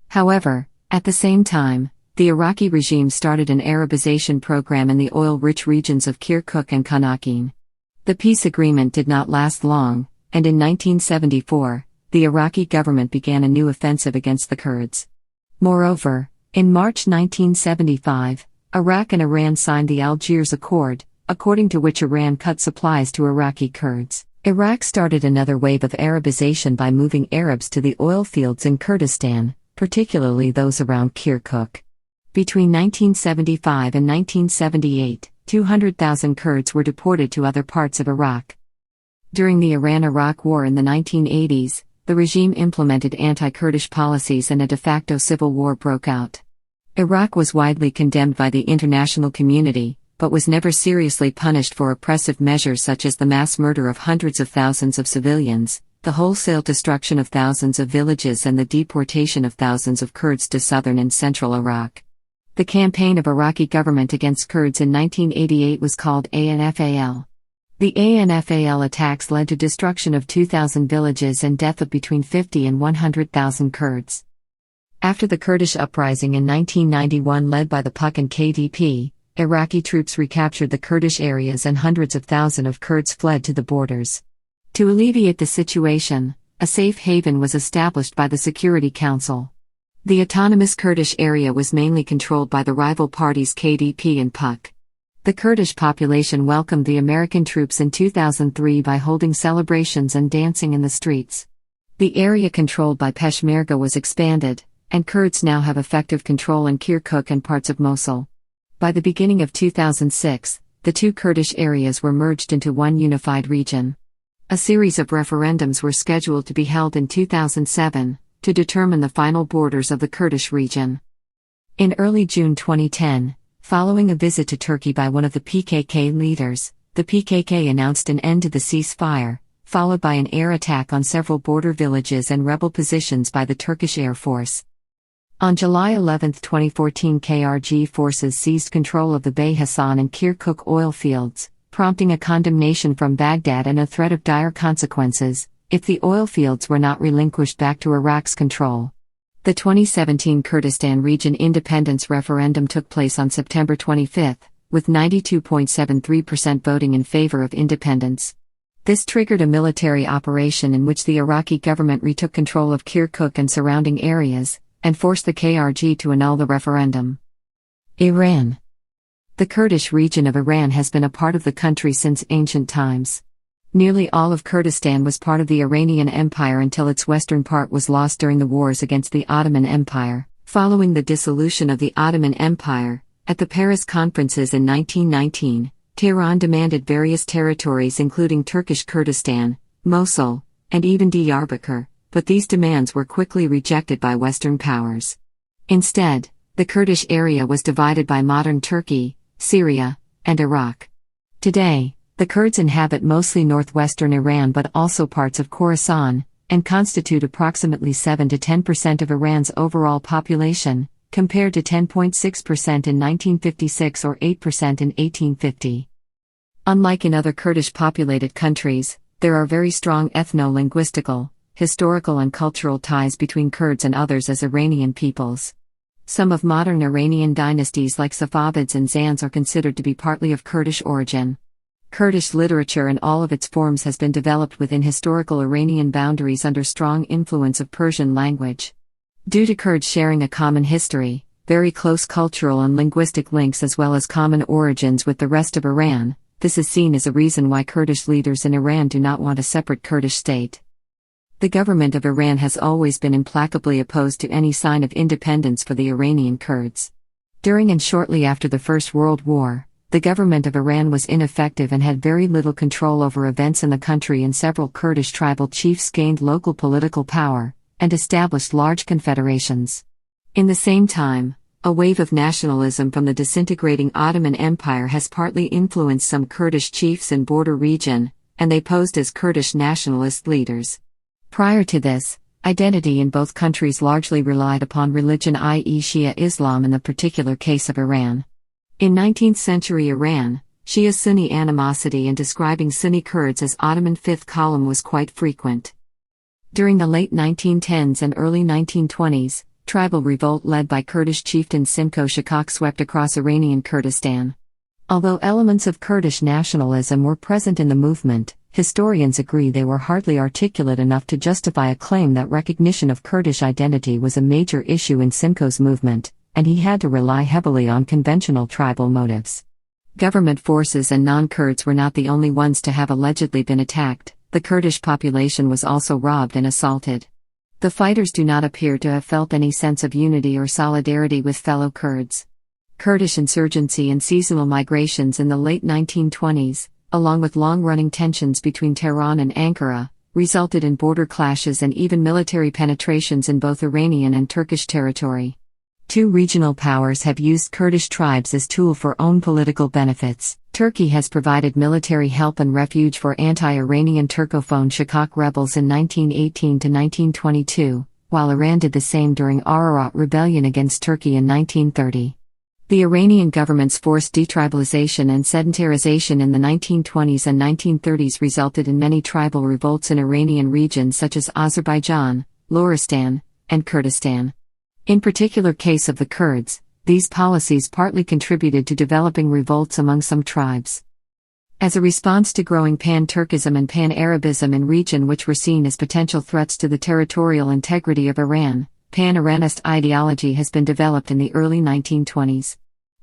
However, at the same time, the Iraqi regime started an Arabization program in the oil-rich regions of Kirkuk and Kanakin. The peace agreement did not last long, and in 1974, the Iraqi government began a new offensive against the Kurds. Moreover, in March 1975, Iraq and Iran signed the Algiers Accord, according to which Iran cut supplies to Iraqi Kurds. Iraq started another wave of Arabization by moving Arabs to the oil fields in Kurdistan, particularly those around Kirkuk. Between 1975 and 1978, 200,000 Kurds were deported to other parts of Iraq. During the Iran-Iraq War in the 1980s, the regime implemented anti-Kurdish policies and a de facto civil war broke out. Iraq was widely condemned by the international community, but was never seriously punished for oppressive measures such as the mass murder of hundreds of thousands of civilians, the wholesale destruction of thousands of villages, and the deportation of thousands of Kurds to southern and central Iraq. The campaign of Iraqi government against Kurds in 1988 was called ANFAL. The ANFAL attacks led to destruction of 2,000 villages and death of between 50 and 100,000 Kurds. After the Kurdish uprising in 1991 led by the PUK and KDP, Iraqi troops recaptured the Kurdish areas and hundreds of thousands of Kurds fled to the borders. To alleviate the situation, a safe haven was established by the Security Council. The autonomous Kurdish area was mainly controlled by the rival parties KDP and PUK. The Kurdish population welcomed the American troops in 2003 by holding celebrations and dancing in the streets. The area controlled by Peshmerga was expanded, and Kurds now have effective control in Kirkuk and parts of Mosul. By the beginning of 2006, the 2 Kurdish areas were merged into one unified region. A series of referendums were scheduled to be held in 2007, to determine the final borders of the Kurdish region. In early June 2010, following a visit to Turkey by one of the PKK leaders, the PKK announced an end to the ceasefire, followed by an air attack on several border villages and rebel positions by the Turkish Air Force. On July 11, 2014, KRG forces seized control of the Bey Hassan and Kirkuk oil fields, prompting a condemnation from Baghdad and a threat of dire consequences if the oil fields were not relinquished back to Iraq's control. The 2017 Kurdistan region independence referendum took place on September 25, with 92.73% voting in favor of independence. This triggered a military operation in which the Iraqi government retook control of Kirkuk and surrounding areas, and forced the KRG to annul the referendum. Iran. The Kurdish region of Iran has been a part of the country since ancient times. Nearly all of Kurdistan was part of the Iranian Empire until its western part was lost during the wars against the Ottoman Empire. Following the dissolution of the Ottoman Empire, at the Paris conferences in 1919, Tehran demanded various territories including Turkish Kurdistan, Mosul, and even Diyarbakir, but these demands were quickly rejected by Western powers. Instead, the Kurdish area was divided by modern Turkey, Syria, and Iraq. Today, the Kurds inhabit mostly northwestern Iran but also parts of Khorasan, and constitute approximately 7 to 10% of Iran's overall population, compared to 10.6% in 1956 or 8% in 1850. Unlike in other Kurdish-populated countries, there are very strong ethno-linguistical, historical and cultural ties between Kurds and others as Iranian peoples. Some of modern Iranian dynasties like Safavids and Zands are considered to be partly of Kurdish origin. Kurdish literature in all of its forms has been developed within historical Iranian boundaries under strong influence of Persian language. Due to Kurds sharing a common history, very close cultural and linguistic links as well as common origins with the rest of Iran, this is seen as a reason why Kurdish leaders in Iran do not want a separate Kurdish state. The government of Iran has always been implacably opposed to any sign of independence for the Iranian Kurds. During and shortly after the First World War, the government of Iran was ineffective and had very little control over events in the country, and several Kurdish tribal chiefs gained local political power and established large confederations. In the same time, a wave of nationalism from the disintegrating Ottoman Empire has partly influenced some Kurdish chiefs in border region, and they posed as Kurdish nationalist leaders. Prior to this, identity in both countries largely relied upon religion, i.e. Shia Islam in the particular case of Iran. In 19th-century Iran, Shia-Sunni animosity and describing Sunni Kurds as Ottoman fifth column was quite frequent. During the late 1910s and early 1920s, tribal revolt led by Kurdish chieftain Simko Shakak swept across Iranian Kurdistan. Although elements of Kurdish nationalism were present in the movement, historians agree they were hardly articulate enough to justify a claim that recognition of Kurdish identity was a major issue in Simko's movement, and he had to rely heavily on conventional tribal motives. Government forces and non-Kurds were not the only ones to have allegedly been attacked. The Kurdish population was also robbed and assaulted. The fighters do not appear to have felt any sense of unity or solidarity with fellow Kurds. Kurdish insurgency and seasonal migrations in the late 1920s, along with long-running tensions between Tehran and Ankara, resulted in border clashes and even military penetrations in both Iranian and Turkish territory. Two regional powers have used Kurdish tribes as tool for own political benefits. Turkey has provided military help and refuge for anti-Iranian Turkophone Shakak rebels in 1918 to 1922, while Iran did the same during Ararat rebellion against Turkey in 1930. The Iranian government's forced detribalization and sedentarization in the 1920s and 1930s resulted in many tribal revolts in Iranian regions such as Azerbaijan, Loristan, and Kurdistan. In particular case of the Kurds, these policies partly contributed to developing revolts among some tribes. As a response to growing pan-Turkism and pan-Arabism in region which were seen as potential threats to the territorial integrity of Iran, pan-Iranist ideology has been developed in the early 1920s.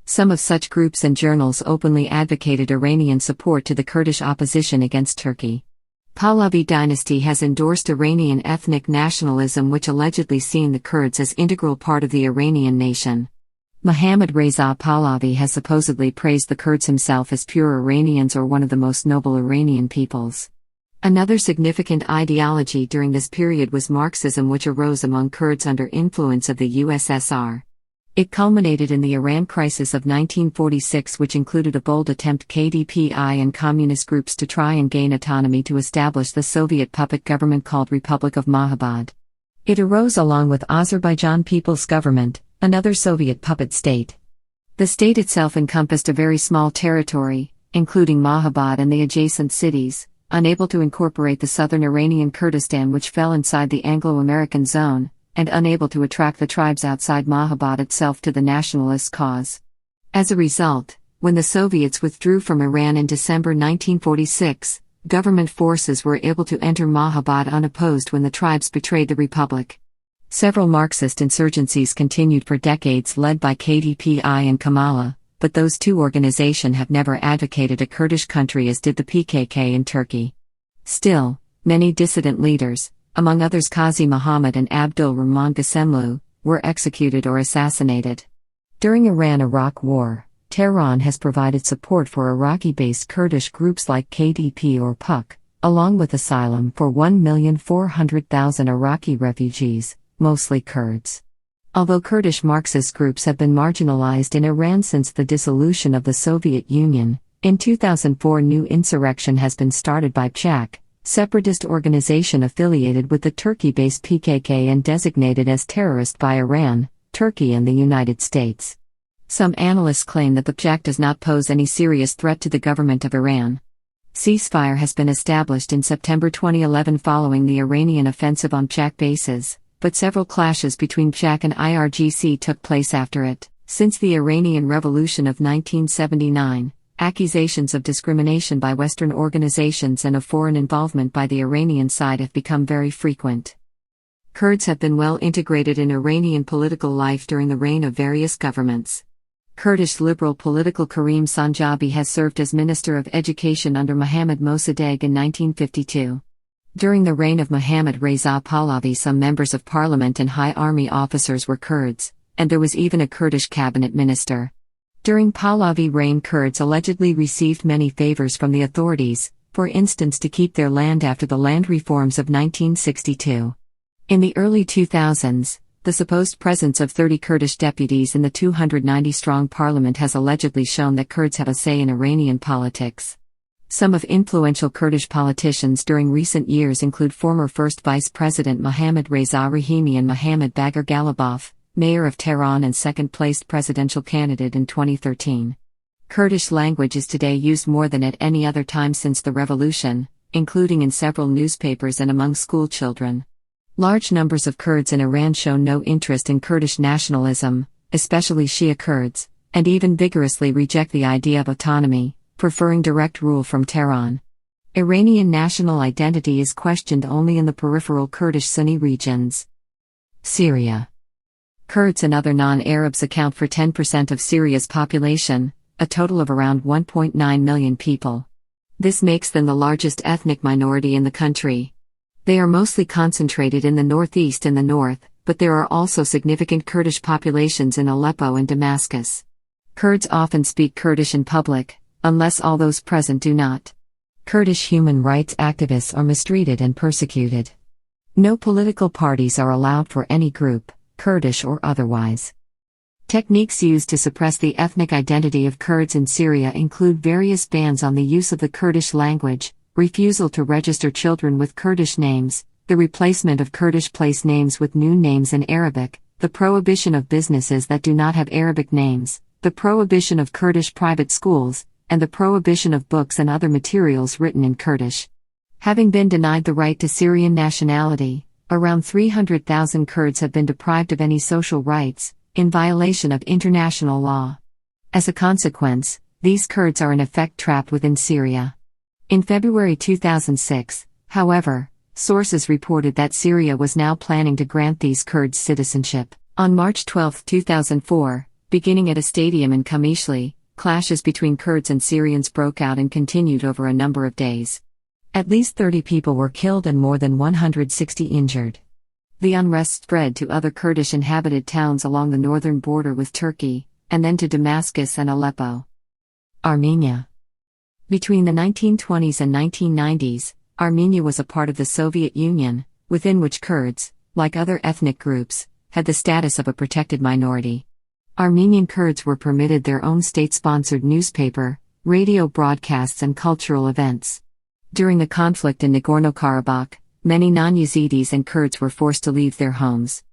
Some of such groups and journals openly advocated Iranian support to the Kurdish opposition against Turkey. Pahlavi dynasty has endorsed Iranian ethnic nationalism, which allegedly seen the Kurds as integral part of the Iranian nation. Mohammad Reza Pahlavi has supposedly praised the Kurds himself as pure Iranians or one of the most noble Iranian peoples. Another significant ideology during this period was Marxism, which arose among Kurds under influence of the USSR. It culminated in the Iran crisis of 1946, which included a bold attempt KDPI and communist groups to try and gain autonomy to establish the Soviet puppet government called Republic of Mahabad. It arose along with Azerbaijan People's Government, another Soviet puppet state. The state itself encompassed a very small territory, including Mahabad and the adjacent cities, unable to incorporate the southern Iranian Kurdistan, which fell inside the Anglo-American zone, and unable to attract the tribes outside Mahabad itself to the nationalist cause. As a result, when the Soviets withdrew from Iran in December 1946, government forces were able to enter Mahabad unopposed when the tribes betrayed the republic. Several Marxist insurgencies continued for decades led by KDPI and Kamala, but those two organizations have never advocated a Kurdish country as did the PKK in Turkey. Still, many dissident leaders, among others Qazi Muhammad and Abdul Rahman Ghasemlu, were executed or assassinated. During Iran-Iraq War, Tehran has provided support for Iraqi-based Kurdish groups like KDP or PUK, along with asylum for 1,400,000 Iraqi refugees, mostly Kurds. Although Kurdish Marxist groups have been marginalized in Iran since the dissolution of the Soviet Union, in 2004 new insurrection has been started by PJAK, separatist organization affiliated with the Turkey-based PKK and designated as terrorist by Iran, Turkey and the United States. Some analysts claim that the PJAK does not pose any serious threat to the government of Iran. Ceasefire has been established in September 2011 following the Iranian offensive on PJAK bases, but several clashes between PJAK and IRGC took place after it. Since the Iranian Revolution of 1979, accusations of discrimination by Western organizations and of foreign involvement by the Iranian side have become very frequent. Kurds have been well integrated in Iranian political life during the reign of various governments. Kurdish liberal political Karim Sanjabi has served as Minister of Education under Mohammad Mossadegh in 1952. During the reign of Mohammad Reza Pahlavi, some members of parliament and high army officers were Kurds, and there was even a Kurdish cabinet minister. During Pahlavi reign, Kurds allegedly received many favors from the authorities, for instance to keep their land after the land reforms of 1962. In the early 2000s, the supposed presence of 30 Kurdish deputies in the 290-strong parliament has allegedly shown that Kurds have a say in Iranian politics. Some of influential Kurdish politicians during recent years include former First Vice President Mohammad Reza Rahimi and Mohammad Bagher Ghalibaf, mayor of Tehran and second-placed presidential candidate in 2013. Kurdish language is today used more than at any other time since the revolution, including in several newspapers and among school children. Large numbers of Kurds in Iran show no interest in Kurdish nationalism, especially Shia Kurds, and even vigorously reject the idea of autonomy, preferring direct rule from Tehran. Iranian national identity is questioned only in the peripheral Kurdish Sunni regions. Syria. Kurds and other non-Arabs account for 10% of Syria's population, a total of around 1.9 million people. This makes them the largest ethnic minority in the country. They are mostly concentrated in the northeast and the north, but there are also significant Kurdish populations in Aleppo and Damascus. Kurds often speak Kurdish in public, unless all those present do not. Kurdish human rights activists are mistreated and persecuted. No political parties are allowed for any group, Kurdish or otherwise. Techniques used to suppress the ethnic identity of Kurds in Syria include various bans on the use of the Kurdish language, refusal to register children with Kurdish names, the replacement of Kurdish place names with new names in Arabic, the prohibition of businesses that do not have Arabic names, the prohibition of Kurdish private schools, and the prohibition of books and other materials written in Kurdish. Having been denied the right to Syrian nationality, around 300,000 Kurds have been deprived of any social rights, in violation of international law. As a consequence, these Kurds are in effect trapped within Syria. In February 2006, however, sources reported that Syria was now planning to grant these Kurds citizenship. On March 12, 2004, beginning at a stadium in Qamishli, clashes between Kurds and Syrians broke out and continued over a number of days. At least 30 people were killed and more than 160 injured. The unrest spread to other Kurdish inhabited towns along the northern border with Turkey, and then to Damascus and Aleppo. Armenia. Between the 1920s and 1990s, Armenia was a part of the Soviet Union, within which Kurds, like other ethnic groups, had the status of a protected minority. Armenian Kurds were permitted their own state-sponsored newspaper, radio broadcasts and cultural events. During the conflict in Nagorno-Karabakh, many non-Yazidis and Kurds were forced to leave their homes.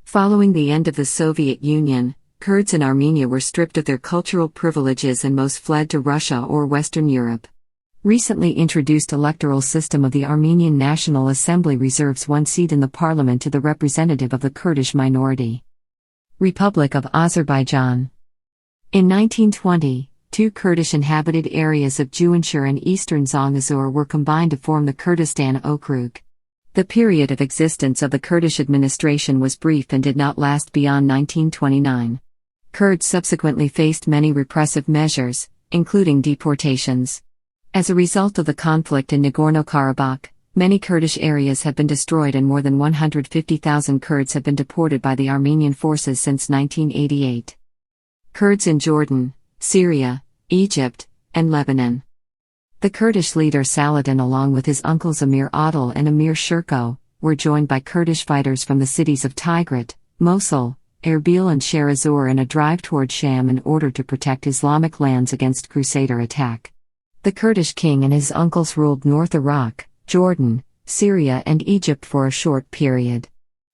Following the end of the Soviet Union, Kurds in Armenia were stripped of their cultural privileges and most fled to Russia or Western Europe. Recently introduced electoral system of the Armenian National Assembly reserves one seat in the parliament to the representative of the Kurdish minority. Republic of Azerbaijan. In 1920, two Kurdish inhabited areas of Juanshur and eastern Zangezur were combined to form the Kurdistan Okrug. The period of existence of the Kurdish administration was brief and did not last beyond 1929. Kurds subsequently faced many repressive measures, including deportations. As a result of the conflict in Nagorno-Karabakh, many Kurdish areas have been destroyed and more than 150,000 Kurds have been deported by the Armenian forces since 1988. Kurds in Jordan, Syria, Egypt, and Lebanon. The Kurdish leader Saladin, along with his uncles Emir Adil and Emir Shirko, were joined by Kurdish fighters from the cities of Tigrit, Mosul, Erbil and Sharazur in a drive toward Sham in order to protect Islamic lands against Crusader attack. The Kurdish king and his uncles ruled North Iraq, Jordan, Syria and Egypt for a short period.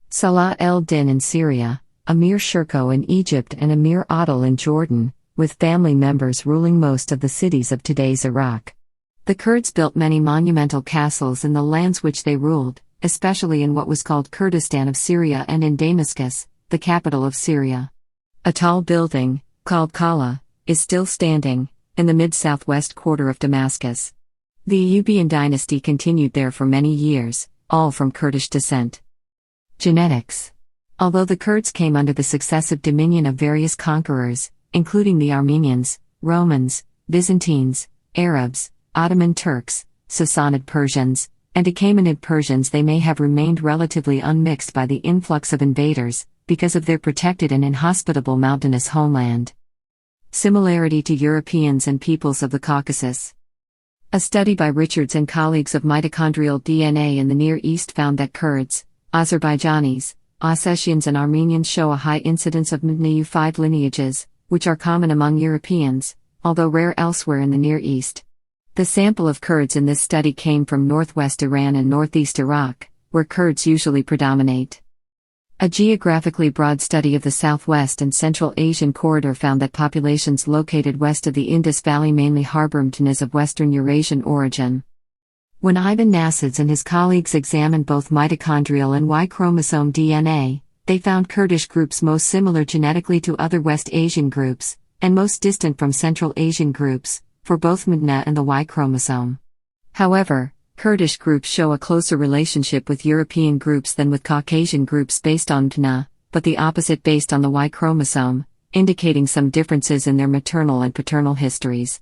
Salah el-Din in Syria, Emir Shirko in Egypt and Emir Adil in Jordan, with family members ruling most of the cities of today's Iraq. The Kurds built many monumental castles in the lands which they ruled, especially in what was called Kurdistan of Syria and in Damascus, the capital of Syria. A tall building, called Kala, is still standing, in the mid-southwest quarter of Damascus. The Ayyubid dynasty continued there for many years, all from Kurdish descent. Genetics. Although the Kurds came under the successive dominion of various conquerors, including the Armenians, Romans, Byzantines, Arabs, Ottoman Turks, Sassanid Persians, and Achaemenid Persians, they may have remained relatively unmixed by the influx of invaders, because of their protected and inhospitable mountainous homeland. Similarity to Europeans and peoples of the Caucasus. A study by Richards and colleagues of mitochondrial DNA in the Near East found that Kurds, Azerbaijanis, Ossetians and Armenians show a high incidence of MNU5 lineages, which are common among Europeans, although rare elsewhere in the Near East. The sample of Kurds in this study came from northwest Iran and northeast Iraq, where Kurds usually predominate. A geographically broad study of the Southwest and Central Asian corridor found that populations located west of the Indus Valley mainly harbor MNUs of Western Eurasian origin. When Ibn Nasids and his colleagues examined both mitochondrial and Y chromosome DNA, they found Kurdish groups most similar genetically to other West Asian groups, and most distant from Central Asian groups, for both MNU and the Y chromosome. However, Kurdish groups show a closer relationship with European groups than with Caucasian groups based on MNU, but the opposite based on the Y chromosome, indicating some differences in their maternal and paternal histories.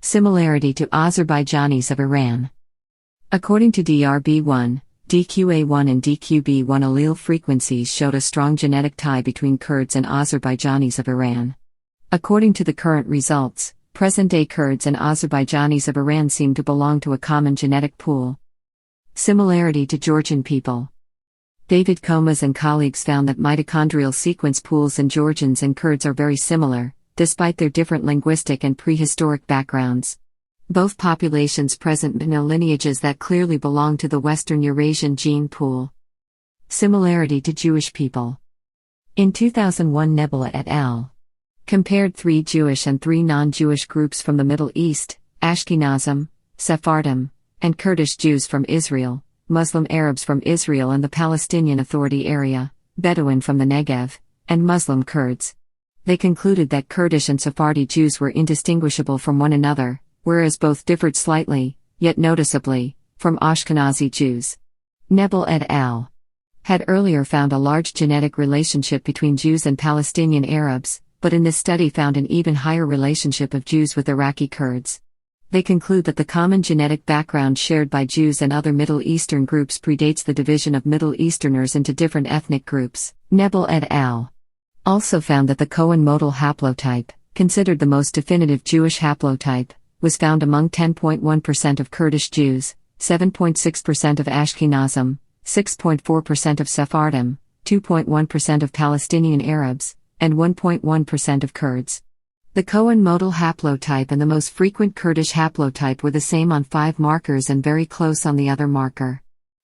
Similarity to Azerbaijanis of Iran. According to DRB1, DQA1 and DQB1 allele frequencies showed a strong genetic tie between Kurds and Azerbaijanis of Iran. According to the current results, present-day Kurds and Azerbaijanis of Iran seem to belong to a common genetic pool. Similarity to Georgian people. David Comas and colleagues found that mitochondrial sequence pools in Georgians and Kurds are very similar, despite their different linguistic and prehistoric backgrounds. Both populations present MNU lineages that clearly belong to the Western Eurasian gene pool. Similarity to Jewish people. In 2001, Nebula et al. Compared 3 Jewish and 3 non-Jewish groups from the Middle East, Ashkenazim, Sephardim, and Kurdish Jews from Israel, Muslim Arabs from Israel and the Palestinian Authority area, Bedouin from the Negev, and Muslim Kurds. They concluded that Kurdish and Sephardi Jews were indistinguishable from one another, whereas both differed slightly, yet noticeably, from Ashkenazi Jews. Nebel et al. Had earlier found a large genetic relationship between Jews and Palestinian Arabs, but in this study found an even higher relationship of Jews with Iraqi Kurds. They conclude that the common genetic background shared by Jews and other Middle Eastern groups predates the division of Middle Easterners into different ethnic groups. Nebel et al. Also found that the Cohen modal haplotype, considered the most definitive Jewish haplotype, was found among 10.1% of Kurdish Jews, 7.6% of Ashkenazim, 6.4% of Sephardim, 2.1% of Palestinian Arabs, and 1.1% of Kurds. The Cohen modal haplotype and the most frequent Kurdish haplotype were the same on 5 markers and very close on the other marker.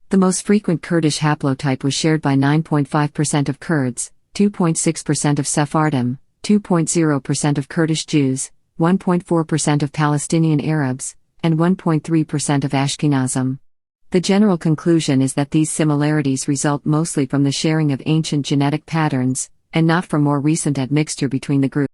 The most frequent Kurdish haplotype was shared by 9.5% of Kurds, 2.6% of Sephardim, 2.0% of Kurdish Jews, 1.4% of Palestinian Arabs, and 1.3% of Ashkenazim. The general conclusion is that these similarities result mostly from the sharing of ancient genetic patterns, and not from more recent admixture between the groups.